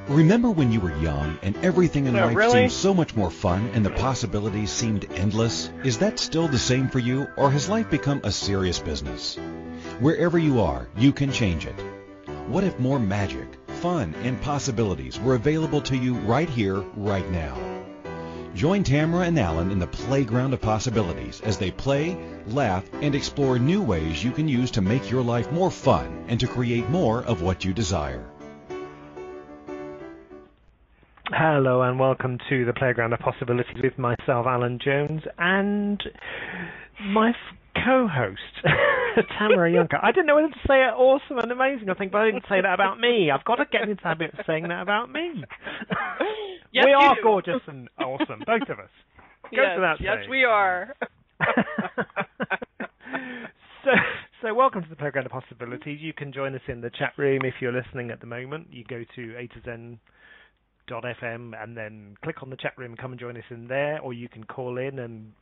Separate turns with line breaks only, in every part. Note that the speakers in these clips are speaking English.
Remember when you were young and everything in life
really?
seemed so much more fun and the possibilities seemed endless? Is that still the same for you, or has life become a serious business? Wherever you are, you can change it. What if more magic, fun, and possibilities were available to you right here, right now? Join Tamara and Alun in the playground of possibilities as they play, laugh, and explore new ways you can use to make your life more fun and to create more of what you desire.
Hello and welcome to the Playground of Possibilities with myself, Alan Jones, and my co-host, Tamara Yunker. I didn't know whether to say it awesome and amazing, I think, but I didn't say that about me. I've got to get into the habit of saying that about me.
Yes,
we are
do.
gorgeous and awesome, both of us.
Yes, we are.
So welcome to the Playground of Possibilities. You can join us in the chat room if you're listening at the moment. You go to a2zen.fm and then click on the chat room and come and join us in there, or you can call in, and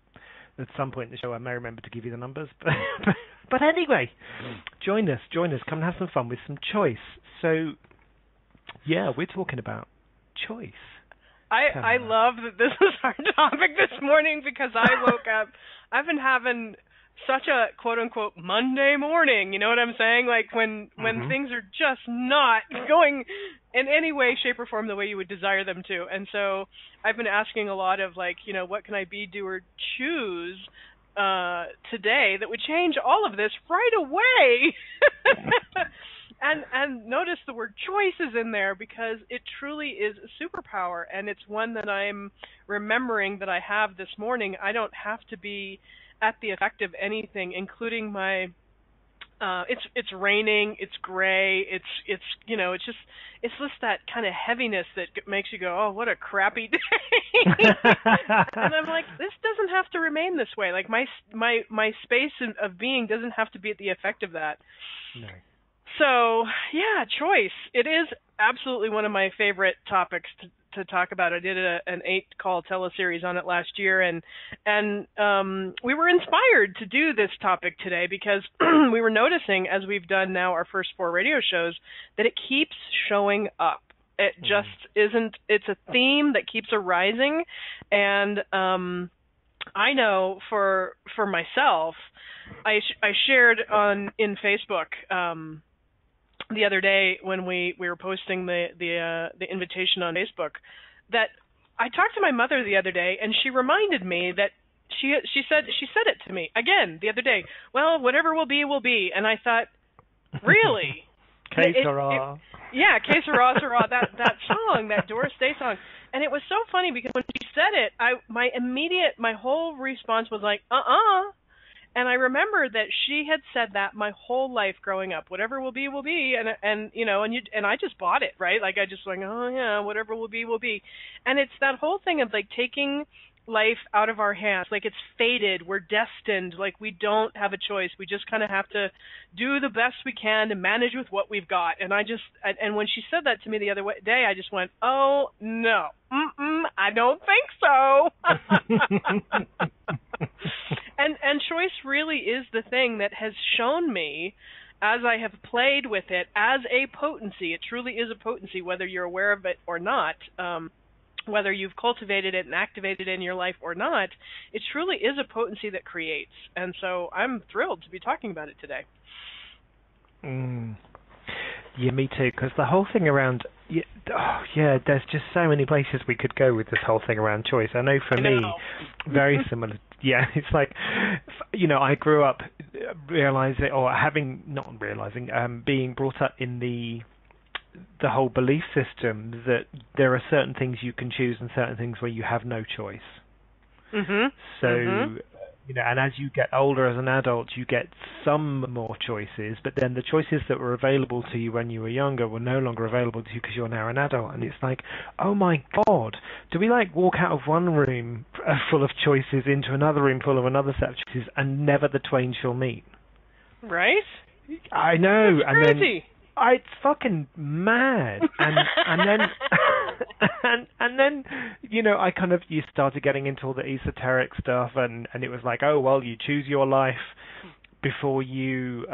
at some point in the show I may remember to give you the numbers. But anyway, join us, come and have some fun with some choice. So, yeah, we're talking about choice.
I love that this is our topic this morning because I woke up, I've been having such a quote-unquote Monday morning, you know what I'm saying? Like when things are just not going in any way, shape, or form the way you would desire them to. And so I've been asking a lot of, like, you know, what can I be, do, or choose today that would change all of this right away? And notice the word choice is in there because it truly is a superpower, and it's one that I'm remembering that I have this morning. I don't have to be at the effect of anything, including my it's raining, it's gray, it's you know, it's just that kind of heaviness that makes you go, oh, what a crappy day. And I'm like, this doesn't have to remain this way. Like my space of being doesn't have to be at the effect of that.
No.
So, yeah, choice. It is absolutely one of my favorite topics to talk about. I did an 8-call teleseries on it last year, and we were inspired to do this topic today because we were noticing, as we've done now our first 4 radio shows, that it keeps showing up. It just isn't. It's a theme that keeps arising, and I know for myself, I shared in Facebook the other day when we were posting the invitation on Facebook that I talked to my mother the other day, and she reminded me that she said it to me again the other day. Well, whatever will be, will be. And I thought, really?
Que sera.
Yeah, Que sera, sera, that song, that Doris Day song. And it was so funny because when she said it, my whole response was like, And I remember that she had said that my whole life growing up. Whatever will be, and you know, and I just bought it, right? Like I just went, oh yeah, whatever will be, will be. And it's that whole thing of like taking life out of our hands, like it's fated, we're destined, like we don't have a choice. We just kind of have to do the best we can to manage with what we've got. And and when she said that to me the other day, I just went, oh no, I don't think so. And choice really is the thing that has shown me, as I have played with it, as a potency. It truly is a potency, whether you're aware of it or not, whether you've cultivated it and activated it in your life or not. It truly is a potency that creates. And so I'm thrilled to be talking about it today.
Yeah, me too, because the whole thing around, there's just so many places we could go with this whole thing around choice. I know for me, very similar. Yeah, it's like, you know, I grew up being brought up in the whole belief system that there are certain things you can choose and certain things where you have no choice. So, you know, and as you get older as an adult, you get some more choices, but then the choices that were available to you when you were younger were no longer available to you because you're now an adult. And it's like, oh my God, do we like walk out of one room full of choices into another room full of another set of choices and never the twain shall meet?
Right?
I know.
That's crazy.
It's fucking mad. And then you know, you started getting into all the esoteric stuff, and it was like, oh well, you choose your life, before you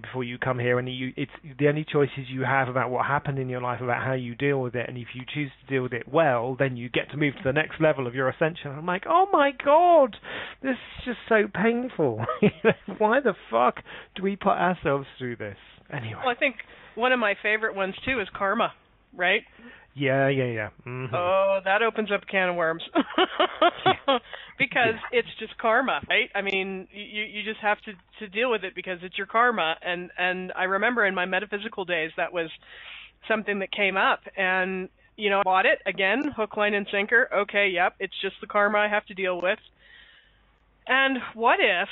before you come here, and it's the only choices you have about what happened in your life, about how you deal with it, and if you choose to deal with it well, then you get to move to the next level of your ascension. I'm like, oh my God, this is just so painful. Why the fuck do we put ourselves through this? Anyway.
Well, I think one of my favorite ones too is karma, right?
Yeah. Mm-hmm.
Oh, that opens up a can of worms. Because it's just karma, right? I mean, you just have to deal with it because it's your karma. And I remember in my metaphysical days that was something that came up. And, I bought it, again, hook, line, and sinker. Okay, yep, it's just the karma I have to deal with. And what if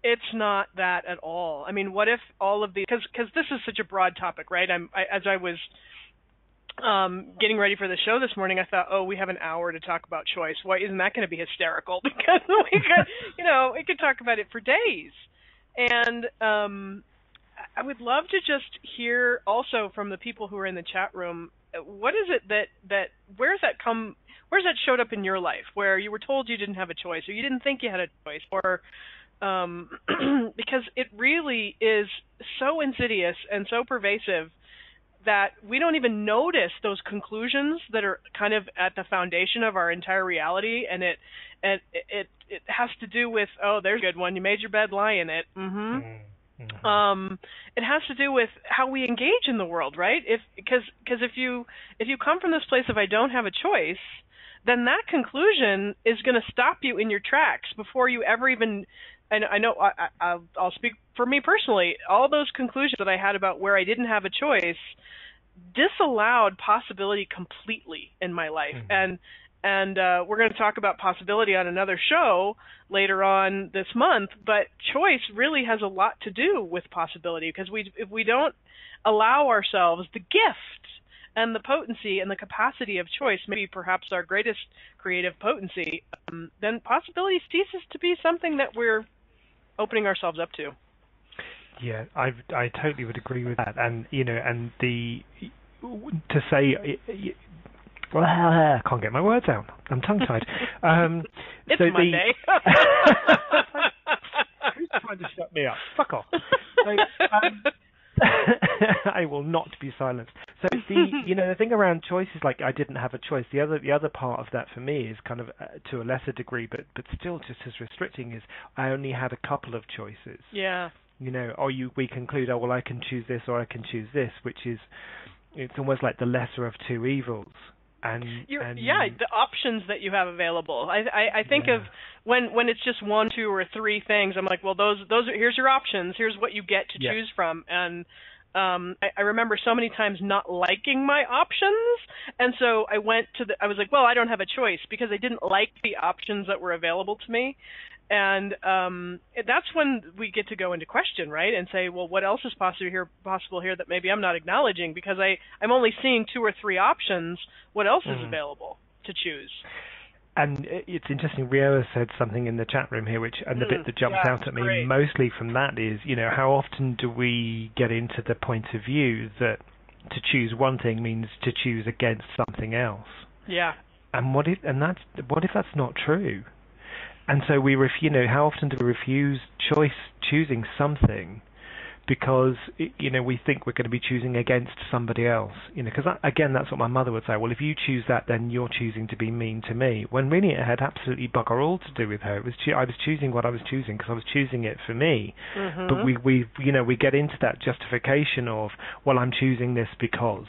it's not that at all? I mean, what if all of the... Because this is such a broad topic, right? As I was... getting ready for the show this morning, I thought, we have an hour to talk about choice. Why isn't that going to be hysterical? Because we could talk about it for days. And I would love to just hear also from the people who are in the chat room, what is it that where's that showed up in your life where you were told you didn't have a choice, or you didn't think you had a choice, or because it really is so insidious and so pervasive that we don't even notice those conclusions that are kind of at the foundation of our entire reality, and it has to do with, there's a good one, you made your bed, lie in it. Mm-hmm. It has to do with how we engage in the world, right? Because if you come from this place of I don't have a choice, then that conclusion is going to stop you in your tracks before you ever even. And I know I'll speak for me personally. All those conclusions that I had about where I didn't have a choice disallowed possibility completely in my life. Mm-hmm. And we're going to talk about possibility on another show later on this month. But choice really has a lot to do with possibility, because if we don't allow ourselves the gift and the potency and the capacity of choice, maybe perhaps our greatest creative potency, then possibility ceases to be something that we're opening ourselves up to.
Yeah, I totally would agree with that. And to say, well, I can't get my words out. I'm tongue-tied.
It's so Monday.
Who's trying to shut me up? Fuck off. I will not be silenced. So the thing around choice is, like, I didn't have a choice. The other part of that for me is kind of to a lesser degree, but still just as restricting, is I only had a couple of choices.
Yeah.
We conclude, well, I can choose this or I can choose this, which is, it's almost like the lesser of two evils. And the options that you have available. I think of when it's just one, two, or three things. I'm like, well, those are, here's your options. Here's what you get to choose from. And I remember so many times not liking my options, and so I was like, well, I don't have a choice, because I didn't like the options that were available to me. And that's when we get to go into question, right, and say, well, what else is possible here that maybe I'm not acknowledging, because I'm only seeing two or three options. What else is available to choose? And it's interesting, Rio said something in the chat room here, and the bit that jumps out at me mostly from that is, how often do we get into the point of view that to choose one thing means to choose against something else? Yeah. And what if that's not true? And so how often do we refuse choosing something because, we think we're going to be choosing against somebody else? Because, again, that's what my mother would say. Well, if you choose that, then you're choosing to be mean to me. When really it had absolutely bugger all to do with her. I was choosing what I was choosing because I was choosing it for me. Mm-hmm. But we get into that justification of, well, I'm choosing this because...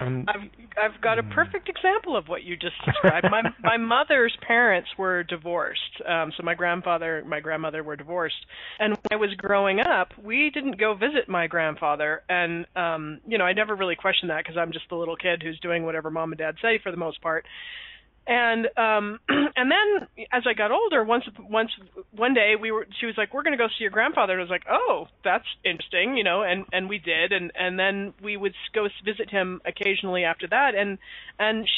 I've got a perfect example of what you just described. My mother's parents were divorced, so my grandfather and my grandmother were divorced. And when I was growing up, we didn't go visit my grandfather, and I never really questioned that, because I'm just the little kid who's doing whatever mom and dad say for the most part. And then as I got older, one day she was like, we're going to go see your grandfather. And I was like, oh, that's interesting, and we did. And then we would go visit him occasionally after that. And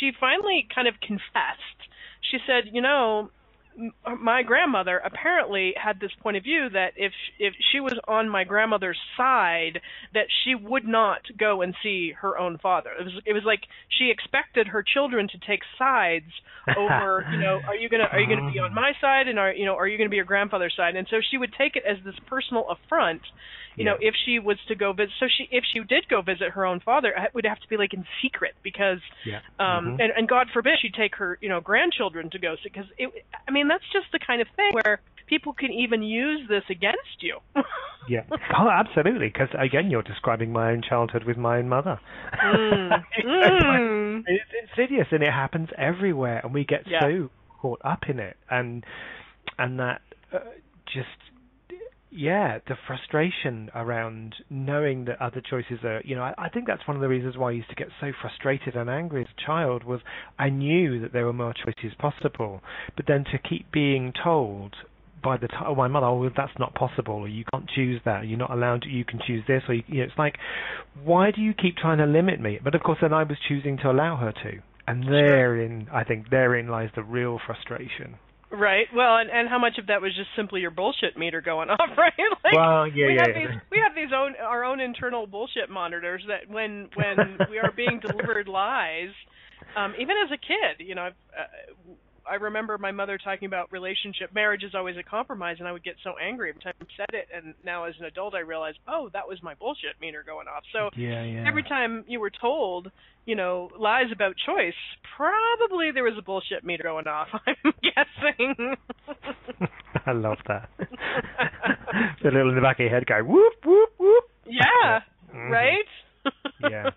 she finally kind of confessed. She said, my grandmother apparently had this point of view that if she was on my grandmother's side, that she would not go and see her own father. It was like she expected her children to take sides over, are you gonna be on my side, and are you gonna be your grandfather's side? And so she would take it as this personal affront, if she was to go visit. So if she did go visit her own father, it would have to be like in secret, because and God forbid she'd take her grandchildren to go see, because that's just the kind of thing where people can even use this against you.
Yeah. Oh, absolutely. Because again, you're describing my own childhood with my own mother. It's insidious, and it happens everywhere, and we get so caught up in it, and that the frustration around knowing that other choices are, I think that's one of the reasons why I used to get so frustrated and angry as a child, was I knew that there were more choices possible, but then to keep being told by my mother, that's not possible, or you can't choose that, you're not allowed to, you can choose this, or it's like, why do you keep trying to limit me? But of course then I was choosing to allow her to, and therein lies the real frustration.
Right. Well, and how much of that was just simply your bullshit meter going off, right? We have our own internal bullshit monitors that when we are being delivered lies, even as a kid, I remember my mother talking about marriage is always a compromise, and I would get so angry every time I said it, and now as an adult I realized, that was my bullshit meter going off. So every time you were told, lies about choice, probably there was a bullshit meter going off, I'm guessing.
I love that. The little in the back of your head go, whoop, whoop, whoop.
Yeah, right?
Yeah.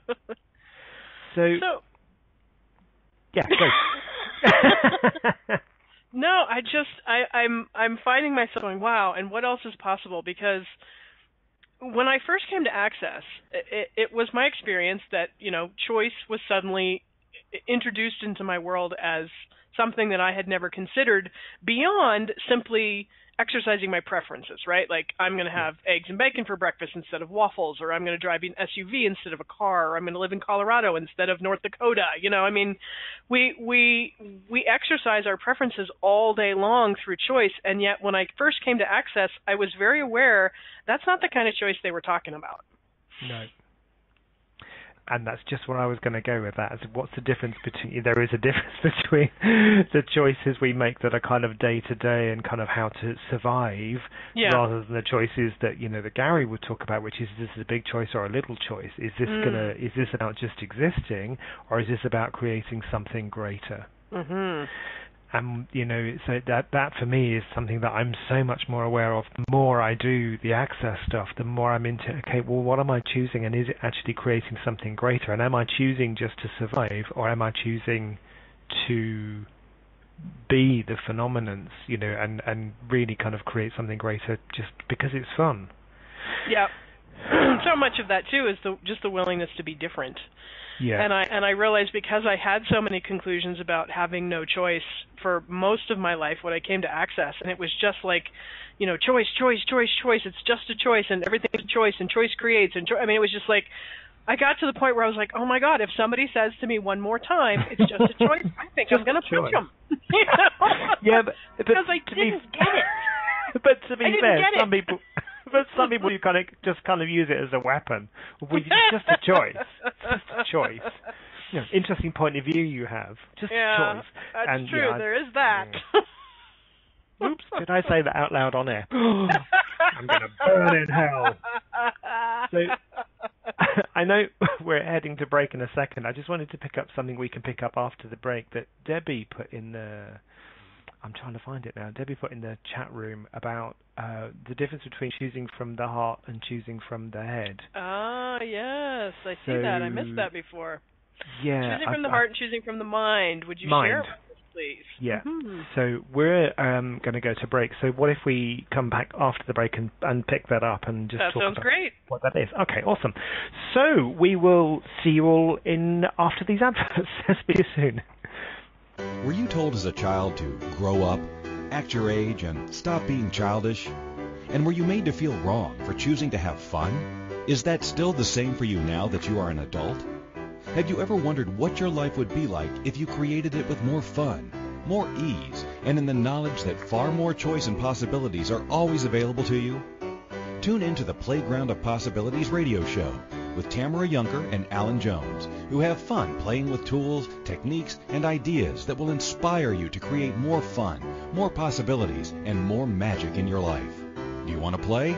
So yeah, go.
No, I'm finding myself going, wow, and what else is possible? Because when I first came to Access, it was my experience that, choice was suddenly introduced into my world as something that I had never considered beyond simply exercising my preferences, right? Like, I'm going to have eggs and bacon for breakfast instead of waffles, or I'm going to drive an SUV instead of a car, or I'm going to live in Colorado instead of North Dakota. We exercise our preferences all day long through choice, and yet when I first came to Access, I was very aware that's not the kind of choice they were talking about.
No. And that's just where I was going to go with that. What's the difference between? There is a difference between the choices we make that are kind of day to day and kind of how to survive, rather than the choices that that Gary would talk about, which is this a big choice or a little choice? Is this Is this about just existing, or is this about creating something greater?
Mm-hmm.
And so that for me is something that I'm so much more aware of. The more I do the Access stuff, the more I'm into, okay, well, what am I choosing, and is it actually creating something greater? And am I choosing just to survive, or am I choosing to be the phenomenons, and really kind of create something greater just because it's fun?
Yeah. So much of that too is just the willingness to be different.
Yeah.
And I realized, because I had so many conclusions about having no choice for most of my life when I came to Access, and it was just like, choice, choice, choice, choice. It's just a choice, and everything's a choice, and choice creates. And it was just like, I got to the point where I was like, oh my God, if somebody says to me one more time, it's just a choice, I think I'm going to punch them.
Yeah, but
because I didn't get it.
But to be fair, some people you kind of use it as a weapon. Well, it's just a choice. It's just a choice. Interesting point of view you have. Just a choice.
That's true. There is that.
Oops, did I say that out loud on air? I'm going to burn in hell. So, I know we're heading to break in a second. I just wanted to pick up something we can pick up after the break that Debbie put in the... I'm trying to find it now. Debbie put in the chat room about the difference between choosing from the heart and choosing from the head.
Ah, yes. I see that. I missed that before.
Yeah.
Choosing from the heart and choosing from the mind. Would you share it with us, please?
Yeah. Mm-hmm. So we're going to go to break. So what if we come back after the break and pick that up and just talk about
great.
What that is? Okay, awesome. So we will see you all after these adverts. Speak to you soon.
Were you told as a child to grow up, act your age, and stop being childish? And were you made to feel wrong for choosing to have fun? Is that still the same for you now that you are an adult? Have you ever wondered what your life would be like if you created it with more fun? more ease, and in the knowledge that far more choice and possibilities are always available to you? Tune into the Playground of Possibilities radio show with Tamara Junker and Alun Jones, who have fun playing with tools, techniques, and ideas that will inspire you to create more fun, more possibilities, and more magic in your life. Do you want to play?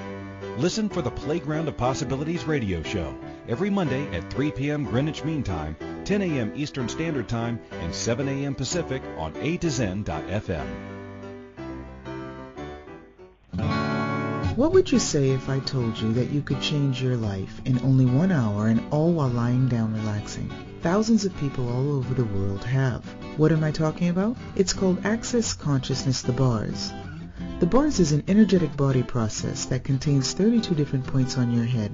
Listen for the Playground of Possibilities radio show every Monday at 3 p.m. Greenwich Mean Time, 10 a.m. Eastern Standard Time, and 7 a.m. Pacific on A2Zen.fm.
What would you say if I told you that you could change your life in only 1 hour and all while lying down relaxing? Thousands of people all over the world have. What am I talking about? It's called Access Consciousness, the bars. The bars is an energetic body process that contains 32 different points on your head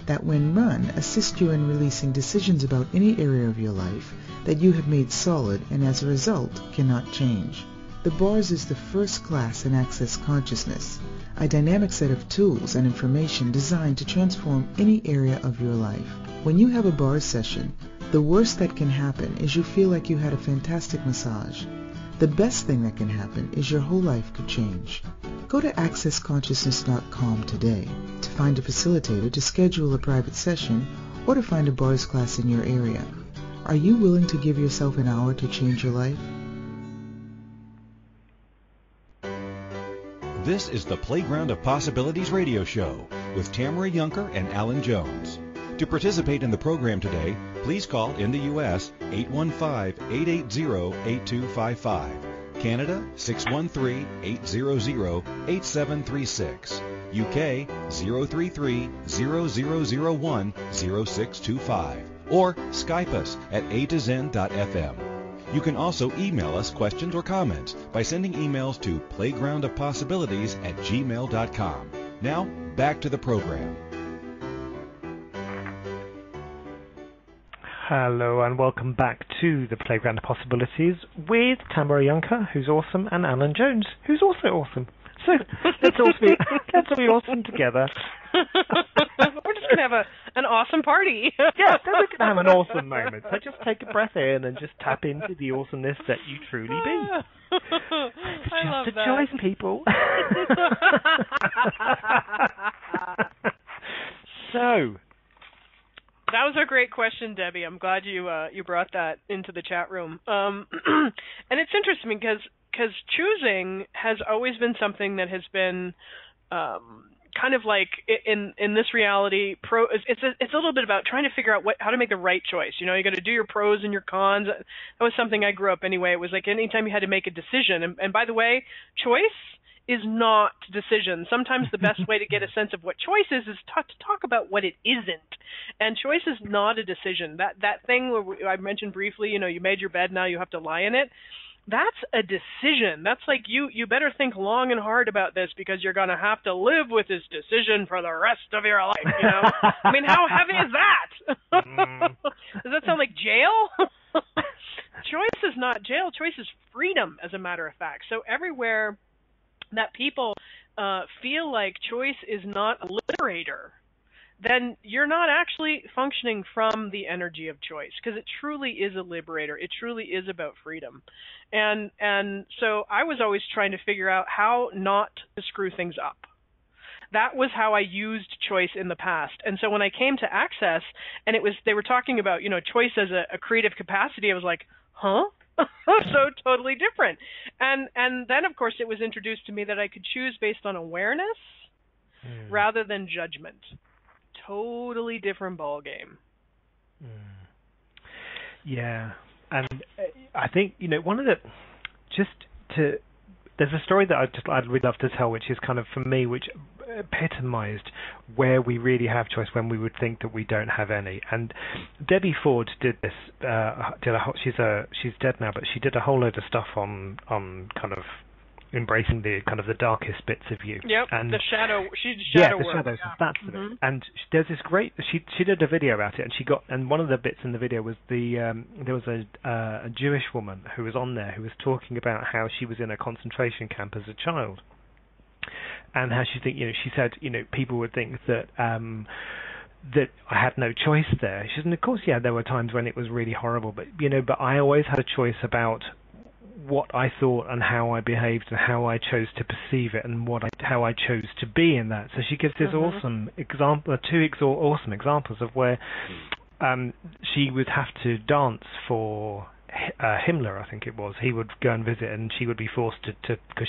that when run assist you in releasing decisions about any area of your life that you have made solid and as a result cannot change. The bars is the first class in Access Consciousness, a dynamic set of tools and information designed to transform any area of your life. When you have a bars session, the worst that can happen is you feel like you had a fantastic massage. The best thing that can happen is your whole life could change. Go to accessconsciousness.com today to find a facilitator to schedule a private session or to find a bars class in your area. Are you willing to give yourself an hour to change your life?
This is the Playground of Possibilities radio show with Tamara Junker and Alun Jones. To participate in the program today, please call in the U.S. 815-880-8255, Canada 613-800-8736, UK 033-0001-0625, or Skype us at A2Zen.fm. You can also email us questions or comments by sending emails to playgroundofpossibilities@gmail.com. Now, back to the program.
Hello and welcome back to the Playground of Possibilities with Tamara Junker, who's awesome, and Alun Jones, who's also awesome. So let's all be awesome together.
We're just going to have an awesome party.
Yeah, then we're going to have an awesome moment. So just take a breath in and just tap into the awesomeness that you truly be. It's just a choice, people. So,
that was a great question, Debbie. I'm glad you brought that into the chat room. And it's interesting because choosing has always been something that has been kind of like in this reality. It's a little bit about trying to figure out how to make the right choice. You know, you got to do your pros and your cons. That was something I grew up anyway. It was like anytime you had to make a decision. And by the way, choice is not decision. Sometimes the best way to get a sense of what choice is to talk about what it isn't. And choice is not a decision. That thing where I mentioned briefly, you know, you made your bed, now you have to lie in it. That's a decision. That's like you better think long and hard about this because you're going to have to live with this decision for the rest of your life, you know? I mean, how heavy is that? Does that sound like jail? Choice is not jail. Choice is freedom, as a matter of fact. So everywhere that people feel like choice is not a liberator, then you're not actually functioning from the energy of choice, because it truly is a liberator. It truly is about freedom. And so I was always trying to figure out how not to screw things up. That was how I used choice in the past. And so when I came to Access and they were talking about, you know, choice as a creative capacity, I was like, huh? So totally different. And then, of course, it was introduced to me that I could choose based on awareness rather than judgment. Totally different ball game.
Yeah, and I think, you know, there's a story that I'd really love to tell, which is kind of, for me, which epitomized where we really have choice when we would think that we don't have any. And Debbie Ford did this. She's dead now, but she did a whole load of stuff on kind of embracing the kind of the darkest bits of you.
Yep.
And
the shadow. She did shadow work.
Yeah, the shadows. That's it. And there's this great. She did a video about it, and one of the bits in the video was there was a Jewish woman who was on there who was talking about how she was in a concentration camp as a child, and how she said, you know, people would think that that I had no choice there. She said, and of course, yeah, there were times when it was really horrible, but I always had a choice about what I thought and how I behaved and how I chose to perceive it and how I chose to be in that. So she gives this awesome example, awesome examples of where she would have to dance for Himmler, I think it was. He would go and visit, and she would be forced to because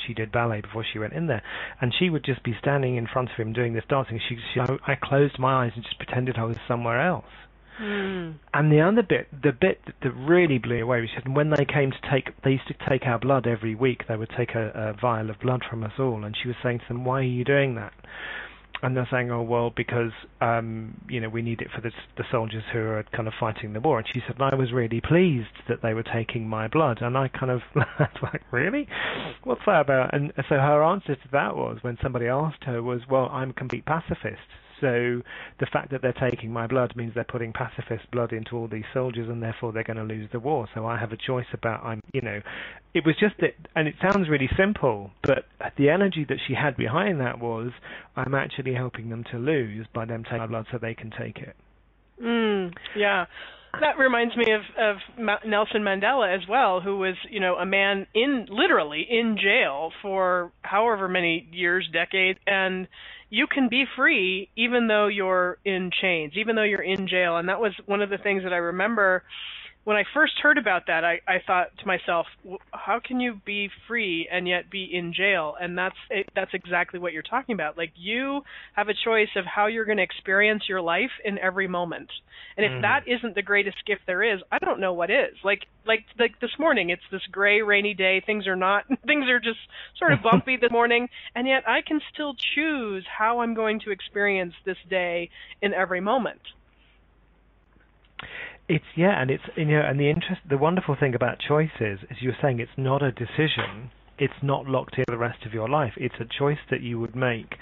she did ballet before she went in there, and she would just be standing in front of him doing this dancing. I closed my eyes and just pretended I was somewhere else. And the other bit, the bit that really blew away, was when they came to they used to take our blood every week. They would take a vial of blood from us all, and she was saying to them, "Why are you doing that?" And they're saying, "Oh, well, because we need it for the soldiers who are kind of fighting the war." And she said, "I was really pleased that they were taking my blood." And I kind of like, "Really? What's that about?" And so her answer to that was, when somebody asked her, was, "Well, I'm a complete pacifist. So the fact that they're taking my blood means they're putting pacifist blood into all these soldiers, and therefore they're going to lose the war. So I have a choice about It was just that, and it sounds really simple, but the energy that she had behind that was, I'm actually helping them to lose by them taking my blood so they can take it.
Yeah. That reminds me of Nelson Mandela as well, who was, a man literally in jail for however many years, decades, and you can be free even though you're in chains, even though you're in jail. And that was one of the things that I remember when I first heard about that. I thought to myself, how can you be free and yet be in jail? And that's exactly what you're talking about. Like, you have a choice of how you're going to experience your life in every moment. And if that isn't the greatest gift there is, I don't know what is. Like this morning, it's this gray, rainy day. Things are just sort of bumpy this morning, and yet I can still choose how I'm going to experience this day in every moment.
And the wonderful thing about choices is, you're saying, it's not a decision. It's not locked in the rest of your life. It's a choice that you would make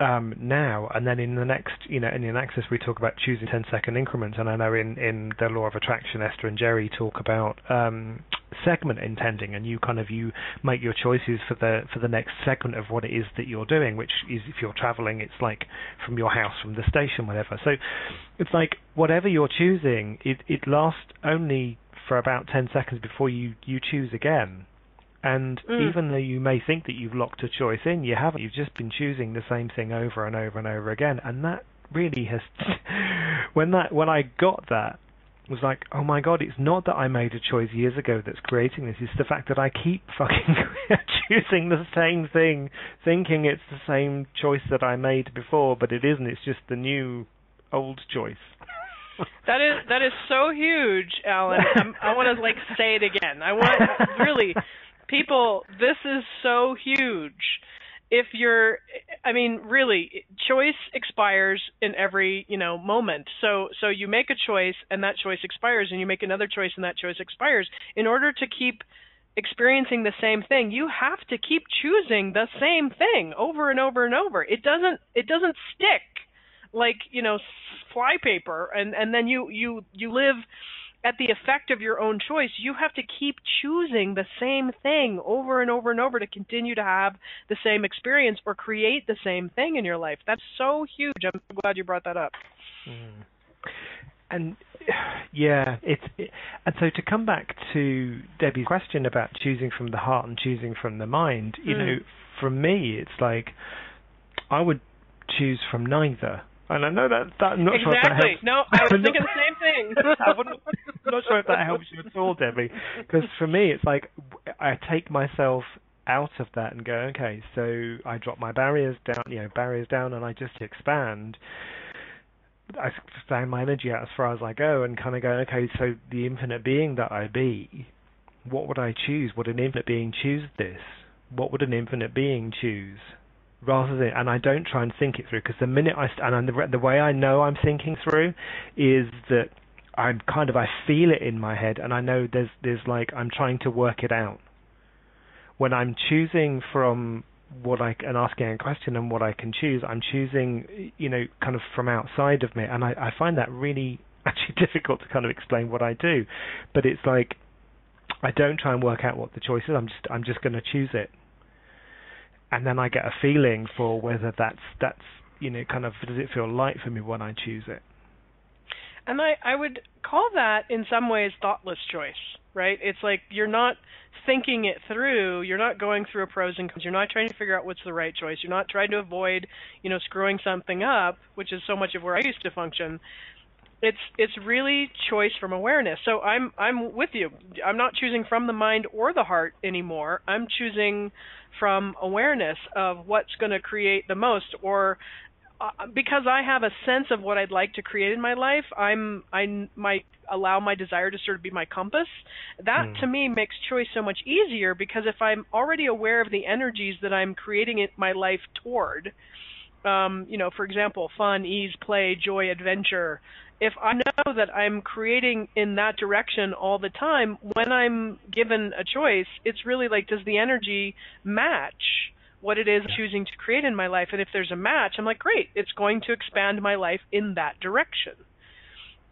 now, and then in the next, in Access we talk about choosing 10-second increments, and I know in the Law of Attraction, Esther and Jerry talk about segment intending, and you make your choices for the next segment of what it is that you're doing, which is, if you're traveling, it's like from your house, from the station, whatever. So it's like, whatever you're choosing, it lasts only for about 10 seconds before you choose again. And even though you may think that you've locked a choice in, you haven't. You've just been choosing the same thing over and over and over again. And that really has... when I got that, it was like, oh my God, it's not that I made a choice years ago that's creating this. It's the fact that I keep fucking choosing the same thing, thinking it's the same choice that I made before, but it isn't. It's just the new old choice.
That is so huge, Alan. I want to say it again. I want really... People, this is so huge. Really, choice expires in every, moment. So you make a choice and that choice expires, and you make another choice and that choice expires. In order to keep experiencing the same thing, you have to keep choosing the same thing over and over and over. It doesn't stick like, flypaper, and then you live at the effect of your own choice. You have to keep choosing the same thing over and over and over to continue to have the same experience or create the same thing in your life. That's so huge. I'm so glad you brought that up.
And and so to come back to Debbie's question about choosing from the heart and choosing from the mind, for me, it's like I would choose from neither. And I know that I'm not sure if that helps.
No, I was thinking the same thing.
I'm not sure if that helps you at all, Debbie. Because for me, it's like I take myself out of that and go, okay, so I drop my barriers down, and I just expand. I expand my energy out as far as I go, and kind of go, okay, so the infinite being that I be, what would I choose? Would an infinite being choose this? What would an infinite being choose? Rather than, and I don't try and think it through, because the minute the way I know I'm thinking through is that I feel it in my head, and I know there's like I'm trying to work it out. When I'm choosing from and asking a question and what I can choose, I'm choosing, kind of from outside of me, and I find that really actually difficult to kind of explain what I do. But it's like I don't try and work out what the choice is. I'm just going to choose it. And then I get a feeling for whether that's kind of, does it feel light for me when I choose it?
And I would call that in some ways thoughtless choice, right? It's like you're not thinking it through. You're not going through a pros and cons. You're not trying to figure out what's the right choice. You're not trying to avoid, screwing something up, which is so much of where I used to function. It's really choice from awareness. So I'm with you. I'm not choosing from the mind or the heart anymore. I'm choosing from awareness of what's going to create the most, or because I have a sense of what I'd like to create in my life, I might allow my desire to sort of be my compass. That to me makes choice so much easier, because if I'm already aware of the energies that I'm creating my life toward, for example, fun, ease, play, joy, adventure. If I know that I'm creating in that direction all the time, when I'm given a choice, it's really like, does the energy match what it is I'm choosing to create in my life? And if there's a match, I'm like, great, it's going to expand my life in that direction.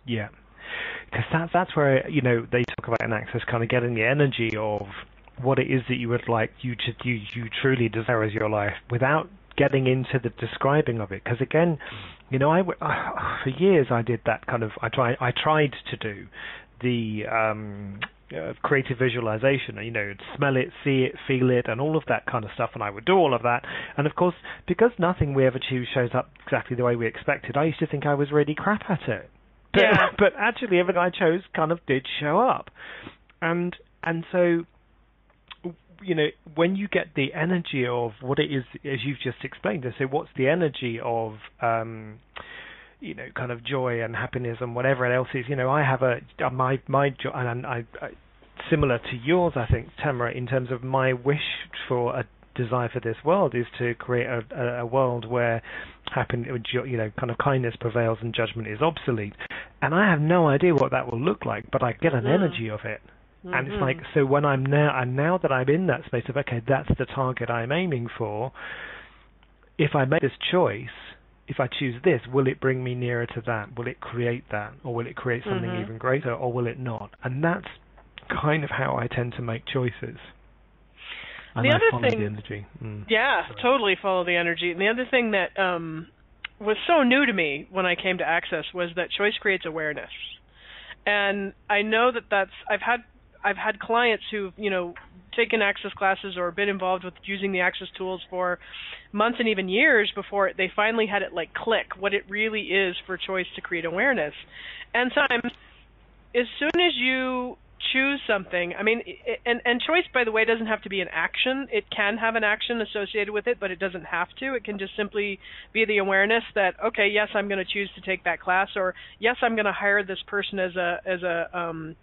Yeah. Because that's where, they talk about in Access, kind of getting the energy of what it is that you would like, you truly desire as your life, without getting into the describing of it. Because again, for years I did that kind of, I tried to do the creative visualization, smell it, see it, feel it, and all of that kind of stuff, and I would do all of that. And of course, because nothing we ever choose shows up exactly the way we expected, I used to think I was really crap at it. But actually everything I chose kind of did show up. And so, when you get the energy of what it is, as you've just explained, so what's the energy of, kind of joy and happiness and whatever else is, I have my joy, and I similar to yours, I think, Tamara, in terms of my wish for a desire for this world is to create a world where kind of kindness prevails and judgment is obsolete. And I have no idea what that will look like, but I get an energy of it. And it's like, so when now that I'm in that space of, okay, that's the target I'm aiming for, if I make this choice, if I choose this, will it bring me nearer to that? Will it create that? Or will it create something even greater? Or will it not? And that's kind of how I tend to make choices. And
the other
follow
thing,
the energy.
Totally follow the energy. And the other thing that was so new to me when I came to Access was that choice creates awareness. And I know that's I've had clients who've, taken Access classes or been involved with using the Access tools for months and even years before they finally had it like click what it really is for choice to create awareness. And sometimes, as soon as you choose something, and choice, by the way, doesn't have to be an action. It can have an action associated with it, but it doesn't have to. It can just simply be the awareness that, okay, yes, I'm going to choose to take that class, or yes, I'm going to hire this person as a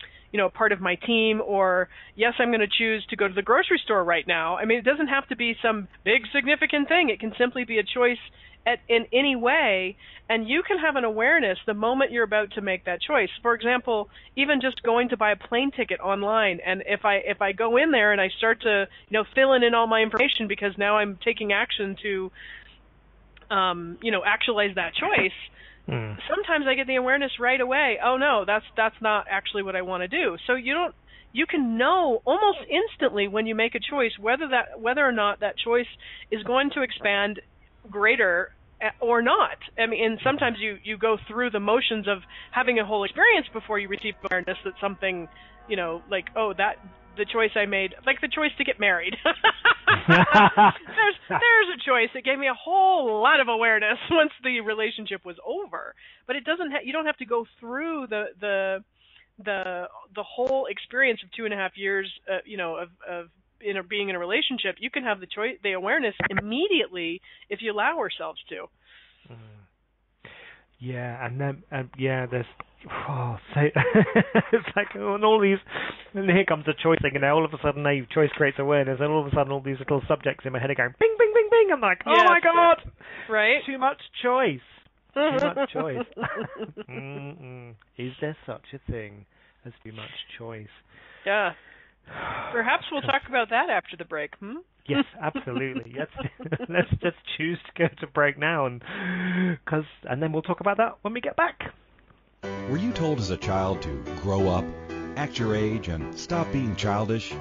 part of my team, or yes, I'm going to choose to go to the grocery store right now. It doesn't have to be some big significant thing. It can simply be a choice in any way, and you can have an awareness the moment you're about to make that choice. For example, even just going to buy a plane ticket online, and if I go in there and I start to fill in all my information because now I'm taking action to actualize that choice. Sometimes I get the awareness right away. Oh no, that's not actually what I want to do. So you can know almost instantly when you make a choice whether or not that choice is going to expand greater or not. And sometimes you go through the motions of having a whole experience before you receive awareness that something, like, oh, that the choice I made, like the choice to get married. There's a choice. It gave me a whole lot of awareness once the relationship was over. But it doesn't. You don't have to go through the whole experience of 2.5 years, of being in a relationship. You can have the awareness immediately if you allow ourselves to.
Yeah, and then there's it's like all these, and here comes the choice thing, and all of a sudden, choice creates awareness, and all of a sudden, all these little subjects in my head are going bing, bing, bing, bing. I'm like, oh my god,
right?
Too much choice. Too much choice. Is there such a thing as too much choice?
Yeah. Perhaps we'll talk about that after the break.
Yes, absolutely. Yes. Let's just choose to go to break now, and then we'll talk about that when we get back.
Were you told as a child to grow up, act your age, and stop being childish?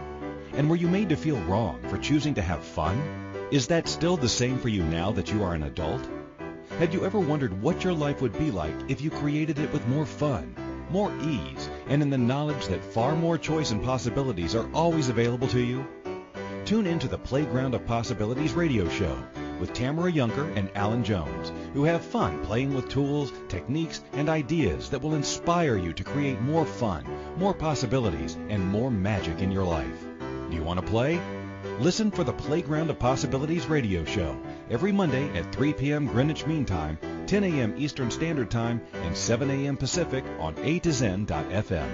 And were you made to feel wrong for choosing to have fun? Is that still the same for you now that you are an adult? Had you ever wondered what your life would be like if you created it with more fun, more ease, and in the knowledge that far more choice and possibilities are always available to you? Tune into the Playground of Possibilities radio show with Tamara Junker and Alun Jones, who have fun playing with tools, techniques, and ideas that will inspire you to create more fun, more possibilities, and more magic in your life. Do you want to play? Listen for the Playground of Possibilities radio show every Monday at 3 p.m. Greenwich Mean Time, 10 a.m. Eastern Standard Time, and 7 a.m. Pacific on A2Zen.fm.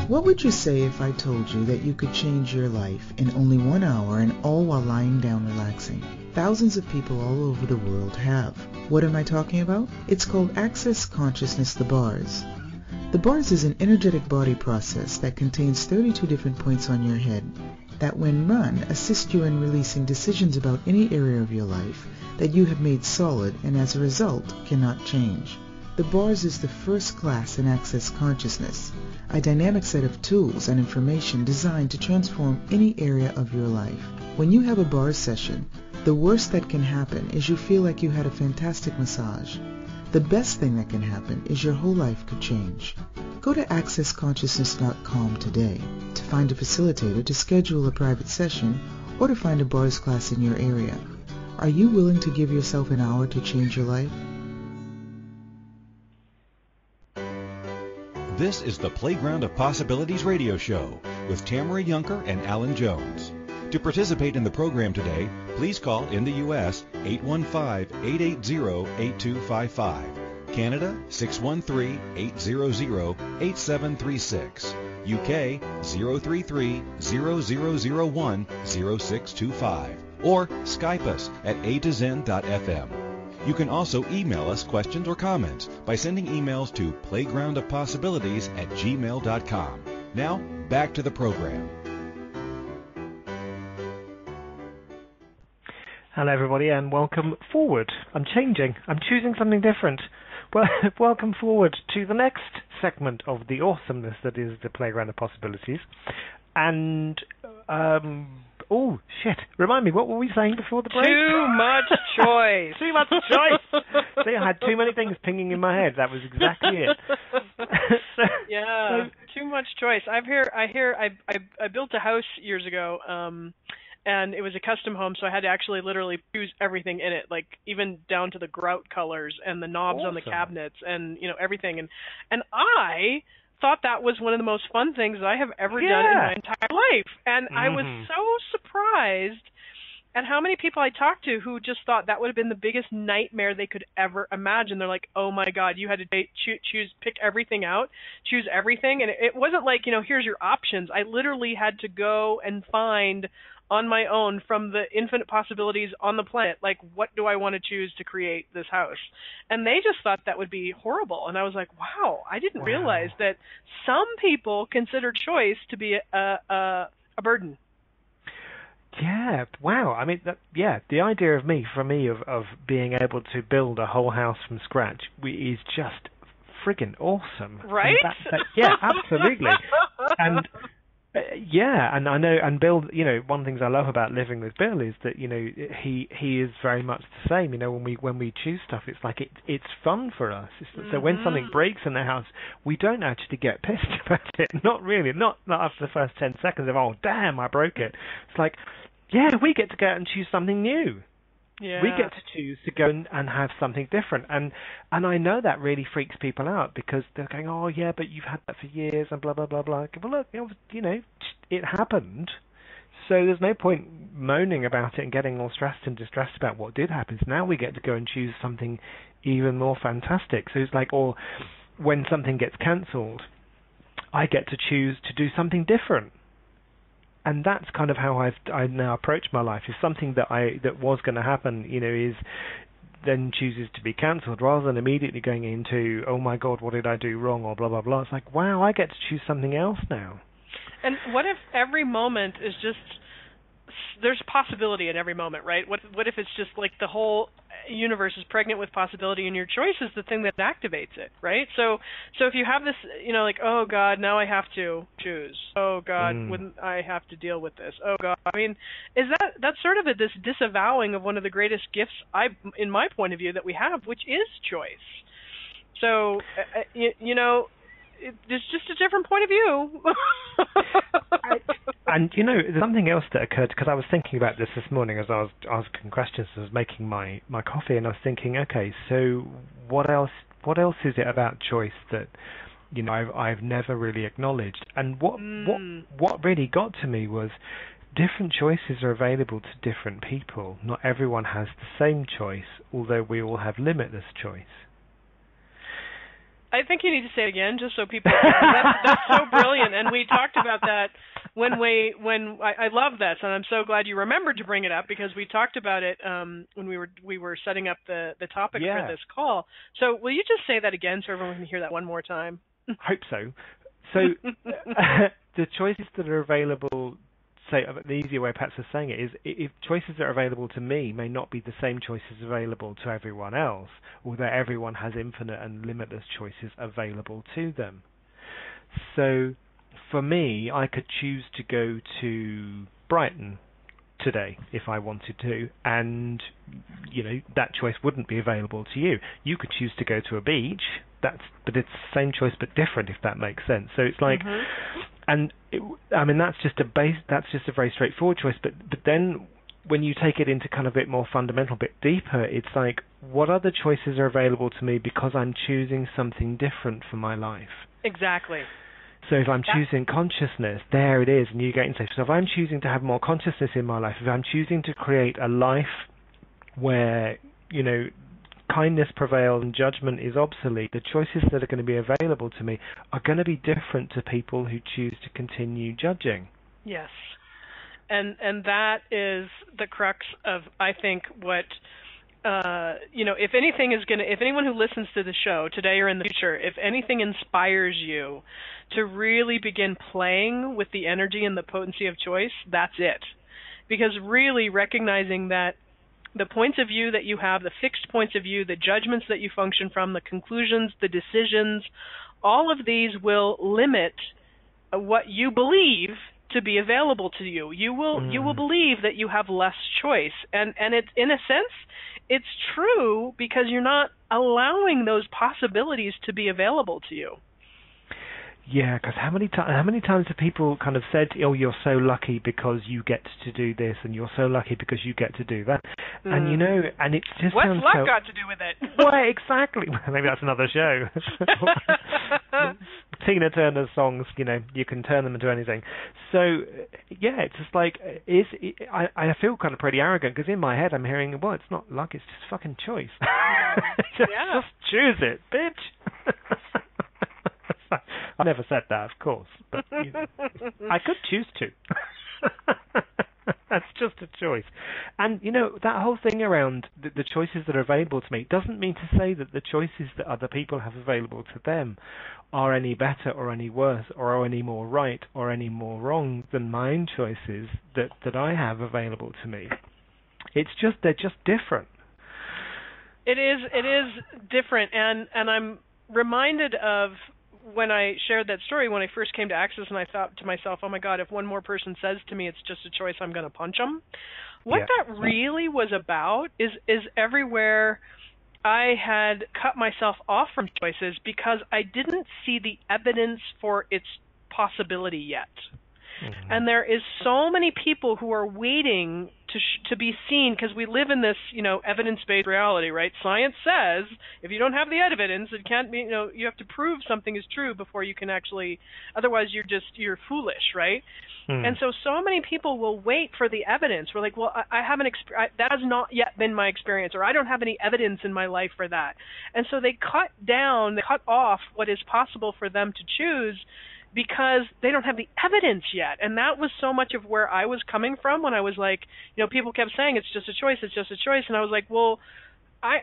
What would you say if I told you that you could change your life in only 1 hour and all while lying down relaxing? Thousands of people all over the world have. What am I talking about? It's called Access Consciousness, the bars. The bars is an energetic body process that contains 32 different points on your head that, when run, assist you in releasing decisions about any area of your life that you have made solid and as a result cannot change. The bars is the first class in Access Consciousness, a dynamic set of tools and information designed to transform any area of your life. When you have a bars session, the worst that can happen is you feel like you had a fantastic massage. The best thing that can happen is your whole life could change. Go to accessconsciousness.com today to find a facilitator to schedule a private session or to find a bars class in your area. Are you willing to give yourself an hour to change your life?
This is the Playground of Possibilities radio show with Tamara Junker and Alun Jones. To participate in the program today, please call in the U.S. 815-880-8255, Canada 613-800-8736, UK 033-0001-0625, or Skype us at A2Zen.fm. You can also email us questions or comments by sending emails to playgroundofpossibilities@gmail.com. Now, back to the program.
Hello, everybody, and welcome forward. I'm changing. I'm choosing something different. Well, welcome forward to the next segment of the awesomeness that is the Playground of Possibilities. And, oh, shit. Remind me, what were we saying before the break?
Too much choice.
Too much choice. See, I had too many things pinging in my head. That was exactly it.
Too much choice. I built a house years ago, and it was a custom home, so I had to actually literally choose everything in it, like even down to the grout colors and the knobs on the cabinets and, you know, everything. And I thought that was one of the most fun things that I have ever done in my entire life. And I was so surprised at how many people I talked to who just thought that would have been the biggest nightmare they could ever imagine. They're like, oh my God, you had to pick everything out, choose everything. And it wasn't like, you know, here's your options. I literally had to go and find on my own from the infinite possibilities on the planet, like, what do I want to choose to create this house? And they just thought that would be horrible. And I was like, wow, I didn't realize that some people consider choice to be a burden.
Yeah, wow. I mean, the idea of being able to build a whole house from scratch is just friggin' awesome.
Right?
Yeah, absolutely. And and I know, and Bill, you know, one of the things I love about living with Bill is that, you know, he is very much the same. You know, when we choose stuff, it's like it's fun for us. So when something breaks in the house, we don't actually get pissed about it. Not really. Not after the first 10 seconds of, oh damn, I broke it. It's like, yeah, we get to go out and choose something new.
Yeah.
We get to choose to go and have something different. And I know that really freaks people out because they're going, oh, yeah, but you've had that for years and blah, blah, blah, blah. Well, look, you know, it happened. So there's no point moaning about it and getting all stressed and distressed about what did happen. So now we get to go and choose something even more fantastic. So it's like, or when something gets cancelled, I get to choose to do something different. And that's kind of how I now approach my life. If something that was going to happen, you know, is then chooses to be cancelled, rather than immediately going into, oh my God, what did I do wrong, or blah blah blah. It's like, wow, I get to choose something else now.
And what if every moment is just there's possibility at every moment, right? What if it's just like the whole universe is pregnant with possibility, and your choice is the thing that activates it, right? So if you have this, like, oh God, now I have to choose. Oh God, wouldn't I have to deal with this? Oh God, I mean, that's sort of this disavowing of one of the greatest gifts, in my point of view, that we have, which is choice. So it's just a different point of view.
And there's something else that occurred, because I was thinking about this morning as I was asking questions, as I was making my coffee, and I was thinking, okay, so what else is it about choice that I've never really acknowledged? And what really got to me was different choices are available to different people. Not everyone has the same choice, although we all have limitless choice.
I think you need to say it again, just so people. That's so brilliant, and we talked about that when I love that, and I'm so glad you remembered to bring it up, because we talked about it when we were setting up the topic for this call. So will you just say that again so everyone can hear that one more time?
Hope so. So the choices that are available. So the easier way perhaps of saying it is, if choices that are available to me may not be the same choices available to everyone else, although everyone has infinite and limitless choices available to them. So for me, I could choose to go to Brighton today if I wanted to, and that choice wouldn't be available to you. You could choose to go to a beach, but it's the same choice but different, if that makes sense. So it's like, and that's just a very straightforward choice. But then when you take it into kind of a bit more fundamental, a bit deeper, it's like, what other choices are available to me because I'm choosing something different for my life?
Exactly.
So if I'm choosing consciousness, there it is, and you get into. So if I'm choosing to have more consciousness in my life, if I'm choosing to create a life where, kindness prevails and judgment is obsolete, the choices that are going to be available to me are going to be different to people who choose to continue judging.
Yes. And that is the crux of, I think, what if anyone who listens to the show today or in the future, if anything inspires you to really begin playing with the energy and the potency of choice, that's it. Because really recognizing that the points of view that you have, the fixed points of view, the judgments that you function from, the conclusions, the decisions, all of these will limit what you believe to be available to you. You will believe that you have less choice, and it's, in a sense, it's true, because you're not allowing those possibilities to be available to you.
Yeah, because how many times have people kind of said, "Oh, you're so lucky because you get to do this, and you're so lucky because you get to do that," and and it just
what's
sounds
luck got to do with it?
Why exactly? Maybe that's another show. Tina Turner's songs, you can turn them into anything. So yeah, it's just like I feel kind of pretty arrogant, because in my head I'm hearing, well, it's not luck, it's just fucking choice. Just choose it, bitch. I never said that, of course, but I could choose to. That's just a choice. And, that whole thing around the choices that are available to me doesn't mean to say that the choices that other people have available to them are any better or any worse or are any more right or any more wrong than my own choices that I have available to me. It's just, they're just different.
It is different, and I'm reminded of when I shared that story, when I first came to Access, and I thought to myself, oh my God, if one more person says to me it's just a choice, I'm going to punch them. What that really was about is everywhere I had cut myself off from choices because I didn't see the evidence for its possibility yet. Mm-hmm. And there is so many people who are waiting to be seen, because we live in this, evidence-based reality, right? Science says if you don't have the evidence, it can't be, you have to prove something is true before you can actually, otherwise you're foolish, right? And so many people will wait for the evidence. We're like, well, I haven't that has not yet been my experience, or I don't have any evidence in my life for that. And so they cut off what is possible for them to choose, because they don't have the evidence yet. And that was so much of where I was coming from when I was like, people kept saying it's just a choice, and I was like, well, I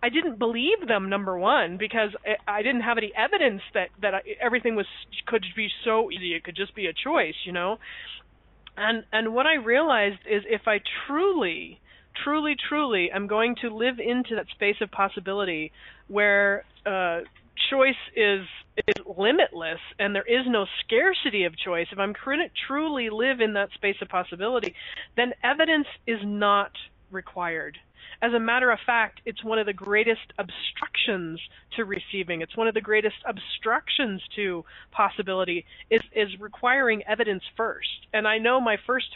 didn't believe them, number one, because I didn't have any evidence that everything could be so easy, it could just be a choice, And what I realized is if I truly, truly, truly am going to live into that space of possibility where choice is limitless and there is no scarcity of choice, if I'm going to truly live in that space of possibility, then evidence is not required. As a matter of fact, it's one of the greatest obstructions to receiving. It's one of the greatest obstructions to possibility is requiring evidence first. And I know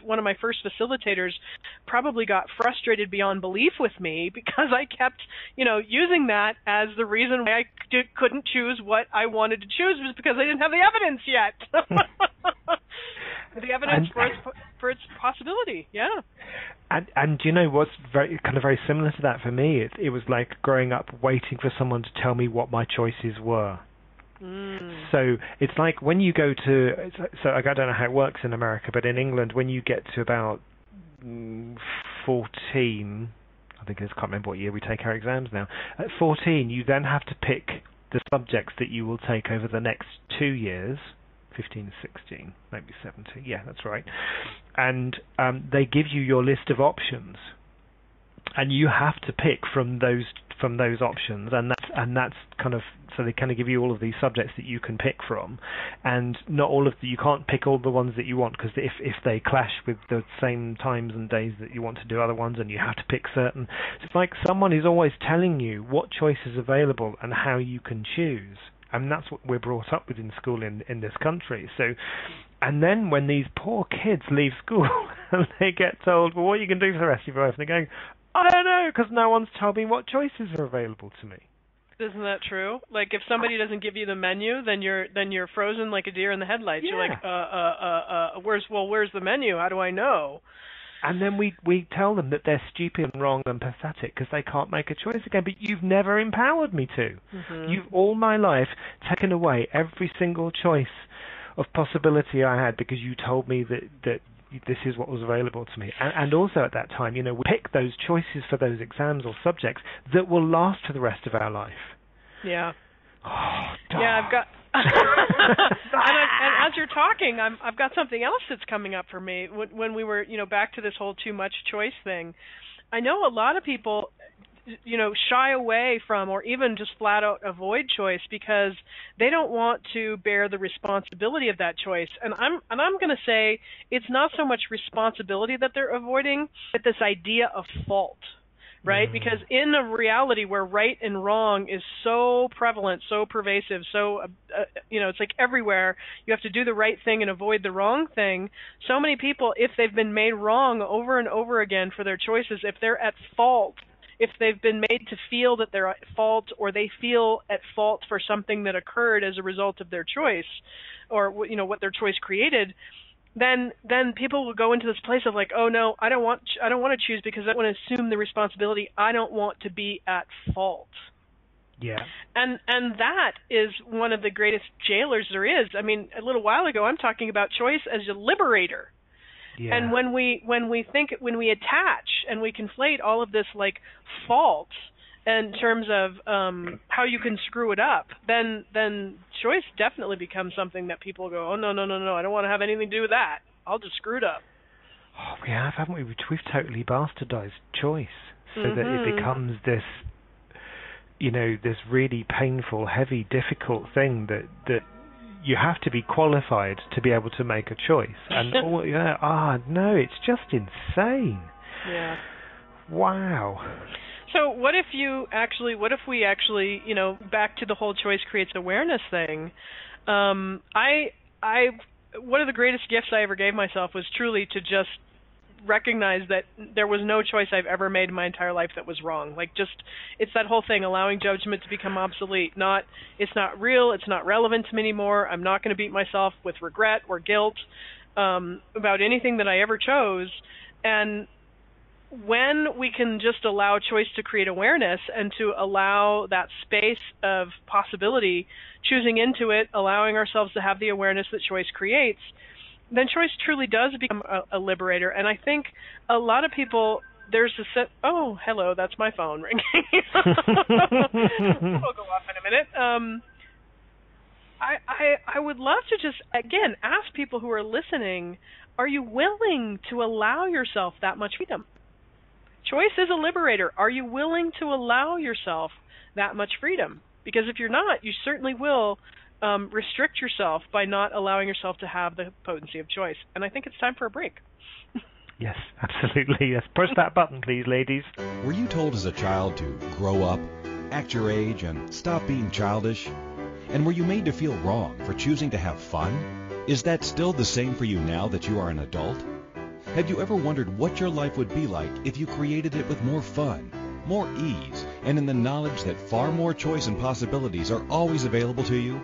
one of my first facilitators probably got frustrated beyond belief with me because I kept, using that as the reason why I couldn't choose what I wanted to choose was because I didn't have the evidence yet. The evidence for its possibility, yeah.
And do you know what's very similar to that for me? It was like growing up waiting for someone to tell me what my choices were. So it's like when you go to, so I don't know how it works in America, but in England, when you get to about 14, I think I can't remember what year we take our exams now. At 14, you then have to pick the subjects that you will take over the next 2 years. 15, 16, maybe 17. Yeah, that's right. And they give you your list of options, and you have to pick from those options, and that's kind of, so they kind of give you all of these subjects that you can pick from, and not all of you can't pick all the ones that you want because if they clash with the same times and days that you want to do other ones, and you have to pick certain. So it's like someone is always telling you what choice is available and how you can choose. And that's what we're brought up with in school in this country. So, and then when these poor kids leave school and they get told, well, what are you going to do for the rest of your life? And they're going, I don't know, because no one's told me what choices are available to me.
Isn't that true? Like if somebody doesn't give you the menu, then you're frozen like a deer in the headlights.
Yeah.
You're like, where's the menu? How do I know?
And then we tell them that they're stupid and wrong and pathetic because they can't make a choice again. But you've never empowered me to. Mm-hmm. You've all my life taken away every single choice of possibility I had because you told me that this is what was available to me. And also at that time, we pick those choices for those exams or subjects that will last for the rest of our life.
Yeah.
Oh,
yeah, I've got... and as you're talking, I've got something else that's coming up for me. When we were, back to this whole too much choice thing, I know a lot of people, shy away from or even just flat out avoid choice because they don't want to bear the responsibility of that choice. And I'm going to say it's not so much responsibility that they're avoiding, but this idea of fault. Right? Because in a reality where right and wrong is so prevalent, so pervasive, so, it's like everywhere, you have to do the right thing and avoid the wrong thing. So many people, if they've been made wrong over and over again for their choices, if they're at fault, if they've been made to feel that they're at fault or they feel at fault for something that occurred as a result of their choice or, what their choice created, then people will go into this place of like, oh no, I don't want to choose because I want to assume the responsibility. I don't want to be at fault.
Yeah. And
that is one of the greatest jailers there is. I mean, a little while ago, I'm talking about choice as a liberator. Yeah. And when we attach and we conflate all of this like fault in terms of how you can screw it up, then choice definitely becomes something that people go, oh, no, I don't want to have anything to do with that. I'll just screw it up.
Oh, we have, haven't we? We've totally bastardized choice so that it becomes this, this really painful, heavy, difficult thing that you have to be qualified to be able to make a choice. And, no, it's just insane.
Yeah.
Wow.
So what if we actually, back to the whole choice creates awareness thing, one of the greatest gifts I ever gave myself was truly to just recognize that there was no choice I've ever made in my entire life that was wrong. Like it's that whole thing, allowing judgment to become obsolete. It's not real, it's not relevant to me anymore. I'm not going to beat myself with regret or guilt about anything that I ever chose. And when we can just allow choice to create awareness and to allow that space of possibility, choosing into it, allowing ourselves to have the awareness that choice creates, then choice truly does become a liberator. And I think a lot of people, there's a set, oh, hello, that's my phone ringing. It'll go off in a minute. I would love to just, again, ask people who are listening, are you willing to allow yourself that much freedom? Choice is a liberator. Are you willing to allow yourself that much freedom? Because if you're not, you certainly will restrict yourself by not allowing yourself to have the potency of choice. And I think it's time for a break.
Yes, absolutely. Yes, push that button, please, ladies.
Were you told as a child to grow up, act your age, and stop being childish? And were you made to feel wrong for choosing to have fun? Is that still the same for you now that you are an adult? Have you ever wondered what your life would be like if you created it with more fun, more ease, and in the knowledge that far more choice and possibilities are always available to you?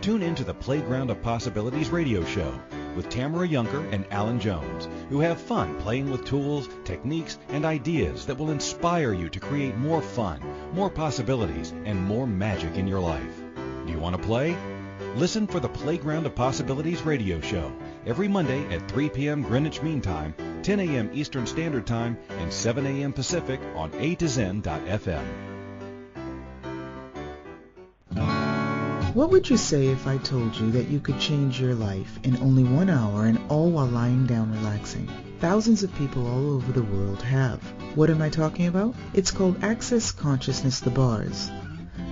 Tune into the Playground of Possibilities radio show with Tamara Yunker and Alun Jones, who have fun playing with tools, techniques, and ideas that will inspire you to create more fun, more possibilities, and more magic in your life. Do you want to play? Listen for the Playground of Possibilities radio show every Monday at 3 p.m. Greenwich Mean Time, 10 a.m. Eastern Standard Time, and 7 a.m. Pacific on A2Zen.fm.
What would you say if I told you that you could change your life in only 1 hour and all while lying down relaxing? Thousands of people all over the world have. What am I talking about? It's called Access Consciousness, the bars.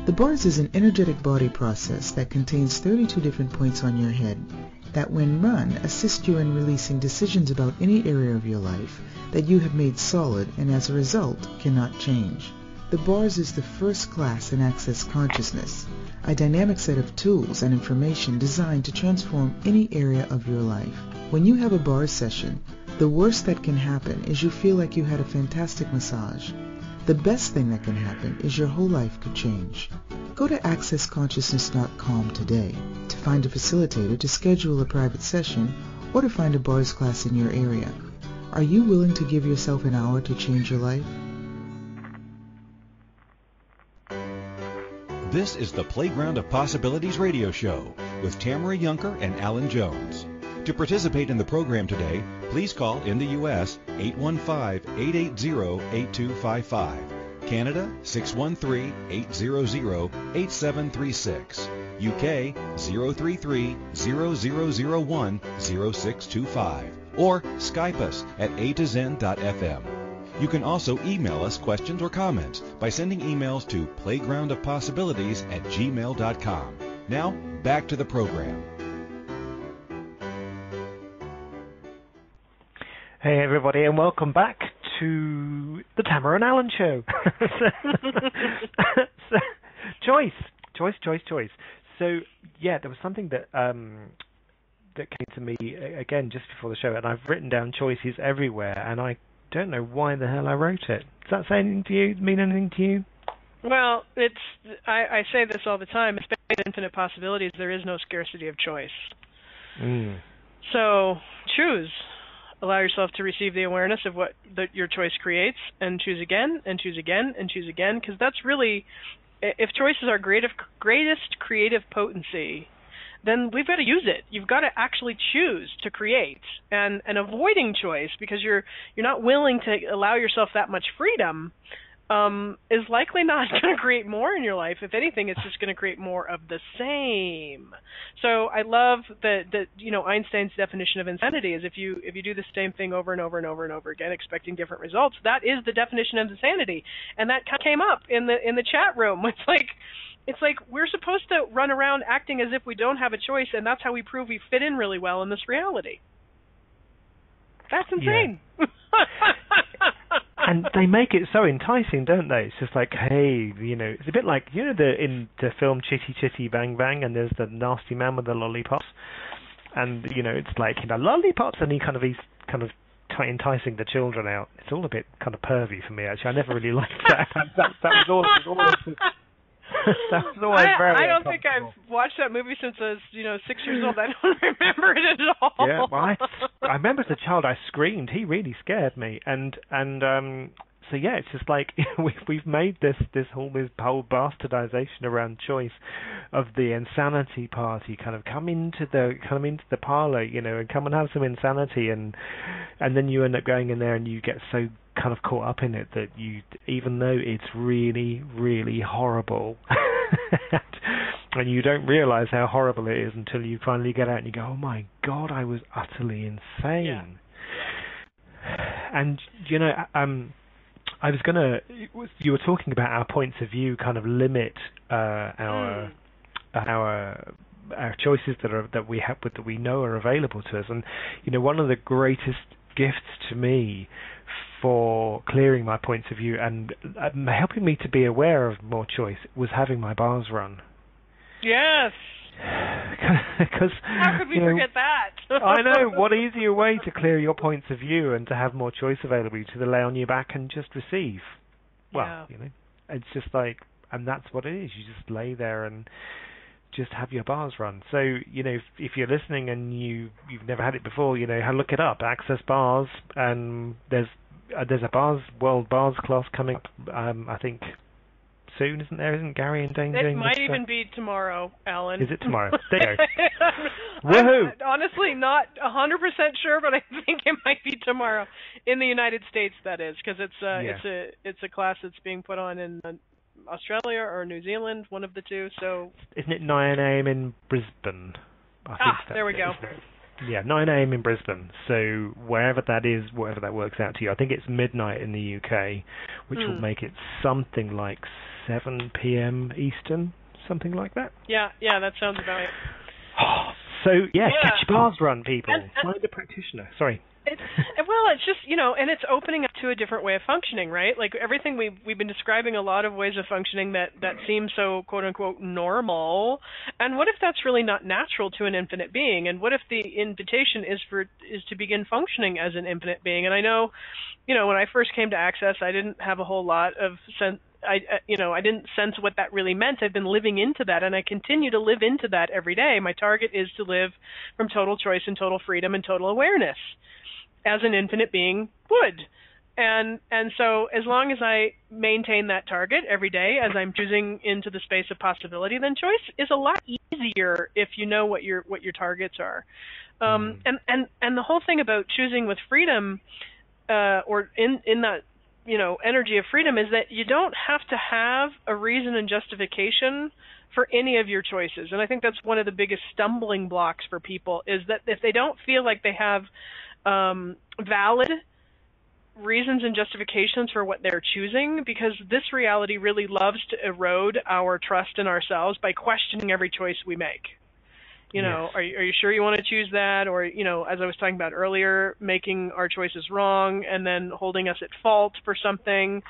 The bars is an energetic body process that contains 32 different points on your head that, when run, assist you in releasing decisions about any area of your life that you have made solid and as a result cannot change. The bars is the first class in Access Consciousness, a dynamic set of tools and information designed to transform any area of your life. When you have a bars session, the worst that can happen is you feel like you had a fantastic massage. The best thing that can happen is your whole life could change. Go to accessconsciousness.com today to find a facilitator to schedule a private session or to find a bars class in your area. Are you willing to give yourself an hour to change your life?
This is the Playground of Possibilities radio show with Tamara Yunker and Alun Jones. To participate in the program today, please call in the U.S. 815-880-8255, Canada 613-800-8736, UK 033-0001-0625, or Skype us at A2Zen.fm. You can also email us questions or comments by sending emails to playgroundofpossibilities@gmail.com. Now, back to the program.
Hey everybody, and welcome back to the Tamara and Alun show. So, choice. So yeah, there was something that came to me again just before the show, and I've written down choices everywhere, and I don't know why the hell I wrote it. Does that say anything to you? Mean anything to you?
Well, I say this all the time. It's infinite possibilities. There is no scarcity of choice. So choose. Allow yourself to receive the awareness of what your choice creates, and choose again, and choose again, and choose again, because that's really, if choice is our greatest creative potency, then we've got to use it. You've got to actually choose to create, and avoiding choice because you're not willing to allow yourself that much freedom is likely not going to create more in your life. If anything, it's just going to create more of the same. So I love that Einstein's definition of insanity is if you do the same thing over and over and over and over again, expecting different results. That is the definition of insanity, and that came up in the chat room. It's like we're supposed to run around acting as if we don't have a choice, and that's how we prove we fit in really well in this reality. That's insane. Yeah.
And they make it so enticing, don't they? It's just like, hey, it's a bit like, in the film Chitty Chitty Bang Bang, and there's the nasty man with the lollipops, and it's like, lollipops, and he's kind of enticing the children out. It's all a bit kind of pervy for me, actually. I never really liked that. that was all.
I don't think I've watched that movie since I was 6 years old. I don't remember it at all.
Yeah, well, I remember as a child I screamed. He really scared me, and so yeah, it's just like we've made this whole bastardization around choice of the insanity party. Kind of come into the parlor, and come and have some insanity, and then you end up going in there and you get so kind of caught up in it that you, even though it's really, really horrible, And you don't realize how horrible it is until you finally get out and you go, oh my God, I was utterly insane.
Yeah.
And, I was going to, you were talking about our points of view kind of limit our choices that we have, that we know are available to us. And, one of the greatest gifts to me for clearing my points of view and helping me to be aware of more choice was having my bars run.
Yes.
Because
how could we forget that?
I know. What easier way to clear your points of view and to have more choice available to lay on your back and just receive? Well, it's just like, and that's what it is. You just lay there and just have your bars run. So, if you're listening and you've never had it before, look it up. Access bars, and there's a World Bars class coming up, I think, soon, isn't there? Isn't Gary and Dane doing
it might even be tomorrow, Alan.
Is it tomorrow? There you go. Woohoo!
I'm honestly not 100% sure, but I think it might be tomorrow in the United States. That is, because it's a class that's being put on in Australia or New Zealand, one of the two. So
isn't it 9 a.m. in Brisbane? I think
there we go.
Yeah, 9 a.m. in Brisbane. So wherever that is, whatever that works out to you, I think it's midnight in the UK, which will make it something like 7 p.m. Eastern, something like that.
Yeah, that sounds about right.
So, catch your bars run, people. Find a practitioner. Sorry.
It's just, and it's opening up to a different way of functioning, right? Like everything we've been describing a lot of ways of functioning that seem so quote unquote normal. And what if that's really not natural to an infinite being? And what if the invitation is to begin functioning as an infinite being? And I know, when I first came to Access, I didn't have a whole lot of sense. I didn't sense what that really meant. I've been living into that, and I continue to live into that every day. My target is to live from total choice and total freedom and total awareness, as an infinite being would. And so as long as I maintain that target every day, as I'm choosing into the space of possibility, then choice is a lot easier if you know what your targets are. And the whole thing about choosing with freedom, or in that energy of freedom, is that you don't have to have a reason and justification for any of your choices. And I think that's one of the biggest stumbling blocks for people, is that if they don't feel like they have valid reasons and justifications for what they're choosing, because this reality really loves to erode our trust in ourselves by questioning every choice we make. Are you sure you want to choose that? Or, as I was talking about earlier, making our choices wrong and then holding us at fault for something.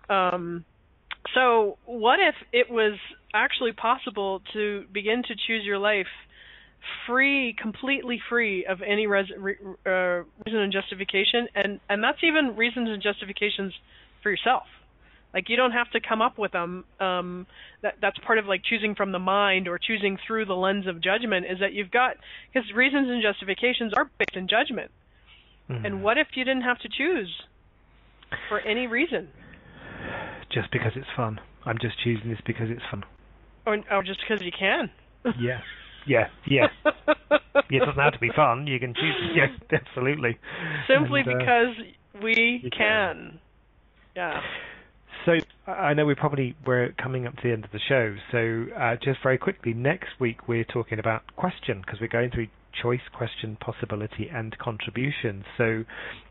So what if it was actually possible to begin to choose your life completely free of any reason and justification, and that's even reasons and justifications for yourself. Like, you don't have to come up with them. That's part of like choosing from the mind or choosing through the lens of judgment, is that you've got, because reasons and justifications are based in judgment. And what if you didn't have to choose for any reason?
Just because it's fun. I'm just choosing this because it's fun.
Or just because you can.
Yeah. It doesn't have to be fun. You can choose. Yes, absolutely.
Simply because we can. Yeah.
So I know we're coming up to the end of the show. So just very quickly, next week we're talking about question, because we're going through choice, question, possibility, and contribution. So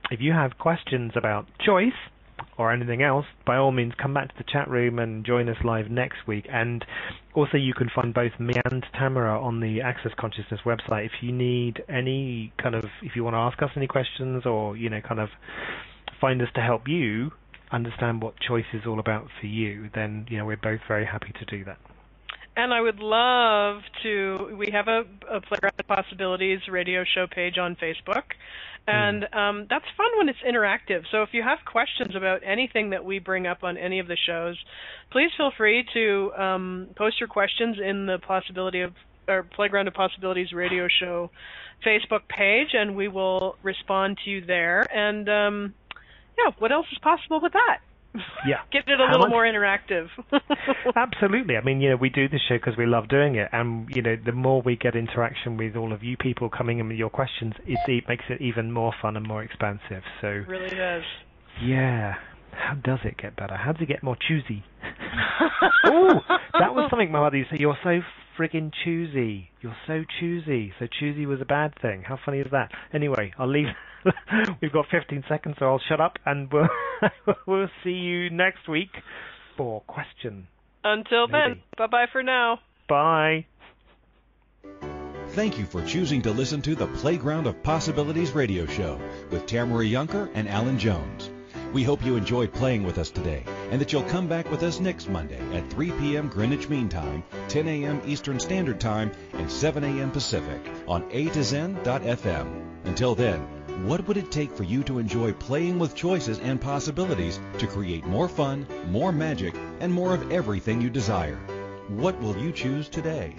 if you have questions about choice or anything else, by all means come back to the chat room and join us live next week. And also you can find both me and Tamara on the Access Consciousness website if you need any if you want to ask us any questions, or kind of find us to help you understand what choice is all about for you, then we're both very happy to do that.
And I would love to, we have a Playground of Possibilities radio show page on Facebook, and that's fun when it's interactive. So if you have questions about anything that we bring up on any of the shows, please feel free to post your questions in the Playground of Possibilities radio show Facebook page, and we will respond to you there. And what else is possible with that?
Yeah.
Get it a little more interactive.
Absolutely. I mean, we do this show because we love doing it, and the more we get interaction with all of you people coming in with your questions, it makes it even more fun and more expansive. So
it really does.
Yeah. How does it get better? How does it get more choosy? Oh, that was something my mother used to say. You're so friggin' choosy. You're so choosy. So choosy was a bad thing. How funny is that? Anyway, I'll leave. We've got 15 seconds, so I'll shut up, and we'll see you next week for question.
Until then, bye-bye for now.
Bye.
Thank you for choosing to listen to the Playground of Possibilities radio show with Tamara Yunker and Alun Jones. We hope you enjoyed playing with us today and that you'll come back with us next Monday at 3 p.m. Greenwich Mean Time, 10 a.m. Eastern Standard Time, and 7 a.m. Pacific on A2Zen.fm. Until then, what would it take for you to enjoy playing with choices and possibilities to create more fun, more magic, and more of everything you desire? What will you choose today?